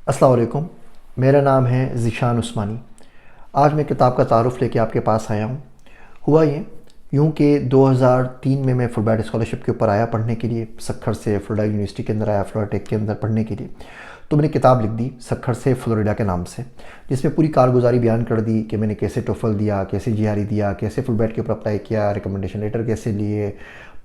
अस्सलाम वालेकुम। मेरा नाम है ज़ीशान उस्मानी। आज मैं किताब का तारुफ़ लेके आपके पास आया हूँ। हुआ यूँ कि 2003 में मैं फुलब्राइट स्कॉलरशिप के ऊपर आया पढ़ने के लिए। सक्खर से फ्लोरिडा यूनिवर्सिटी के अंदर आया, फ्लोरिडा टेक के अंदर पढ़ने के लिए। तो मैंने किताब लिख दी सक्खर से फ्लोरिडा के नाम से, जिसमें पूरी कारगुजारी बयान कर दी कि मैंने कैसे टोफल दिया, कैसे जीआरई दिया, कैसे फुलब्राइट के ऊपर अप्लाई किया, रिकमेंडेशन लेटर कैसे लिए,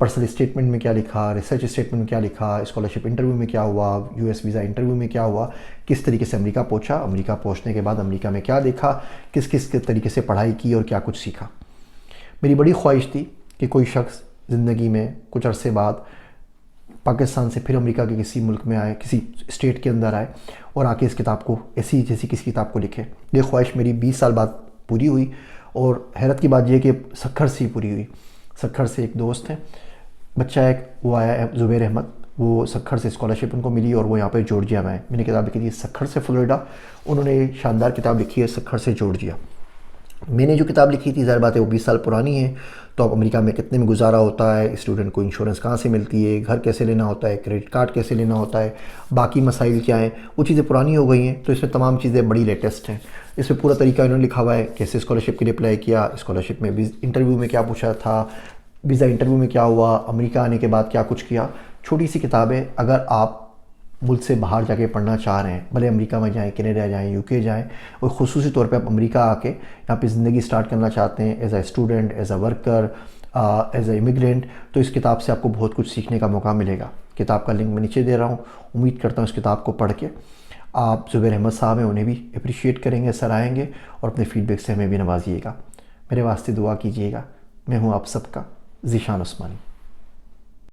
पर्सनल स्टेटमेंट में क्या लिखा, रिसर्च स्टेटमेंट में क्या लिखा, स्कॉलरशिप इंटरव्यू में क्या हुआ, यूएस वीज़ा इंटरव्यू में क्या हुआ, किस तरीके से अमेरिका पहुंचा, अमेरिका पहुंचने के बाद अमेरिका में क्या देखा, किस किस तरीके से पढ़ाई की और क्या कुछ सीखा। मेरी बड़ी ख्वाहिश थी कि कोई शख्स ज़िंदगी में कुछ अरसे बाद पाकिस्तान से फिर अमेरिका के किसी मुल्क में आए, किसी स्टेट के अंदर आए और आके इस किताब को ऐसी जैसी किसी किताब को लिखे। ये ख्वाहिश मेरी 20 साल बाद पूरी हुई। और हैरत की बात यह कि सक्खर से ही पूरी हुई। सक्खर से एक दोस्त है, बच्चा एक, वो आया है ज़ुबैर अहमद, वो सक्खर से स्कॉलरशिप उनको मिली और वो यहाँ पे जॉर्जिया में है। मैंने किताब लिखी थी सक्खर से फ्लोरिडा, उन्होंने शानदार किताब लिखी है सक्खर से जॉर्जिया। मैंने जो किताब लिखी थी, ज़ाहिर बात है वो 20 साल पुरानी है। तो अब अमेरिका में कितने में गुजारा होता है, स्टूडेंट को इंश्योरेंस कहाँ से मिलती है, घर कैसे लेना होता है, क्रेडिट कार्ड कैसे लेना होता है, बाकी मसाइल क्या हैं, वो चीज़ें पुरानी हो गई हैं। तो इसमें तमाम चीज़ें बड़ी लेटेस्ट हैं। इसमें पूरा तरीका इन्होंने लिखा हुआ है, कैसे स्कॉलरशिप के लिए अप्लाई किया, स्कॉलरशिप में इंटरव्यू में क्या पूछा था, वीज़ा इंटरव्यू में क्या हुआ, अमेरिका आने के बाद क्या कुछ किया। छोटी सी किताब है। अगर आप मुल्क से बाहर जाके पढ़ना चाह रहे हैं, भले अमेरिका में जाएं, कनाडा जाएं, यूके जाएं, और ख़ुसूसी तौर पे आप अमेरिका आके यहाँ पे ज़िंदगी स्टार्ट करना चाहते हैं as a student, as a worker, as a immigrant, तो इस किताब से आपको बहुत कुछ सीखने का मौका मिलेगा। किताब का लिंक मैं नीचे दे रहा हूँ। उम्मीद करता हूँ इस किताब को पढ़ के आप ज़ुबैर अहमद साहब हैं उन्हें भी अप्रिशिएट करेंगे, सराहेंगे और अपने फ़ीडबैक से हमें भी नवाजिएगा। मेरे वास्ते दुआ कीजिएगा। मैं हूँ आप सबका ज़ीशान उस्मानी।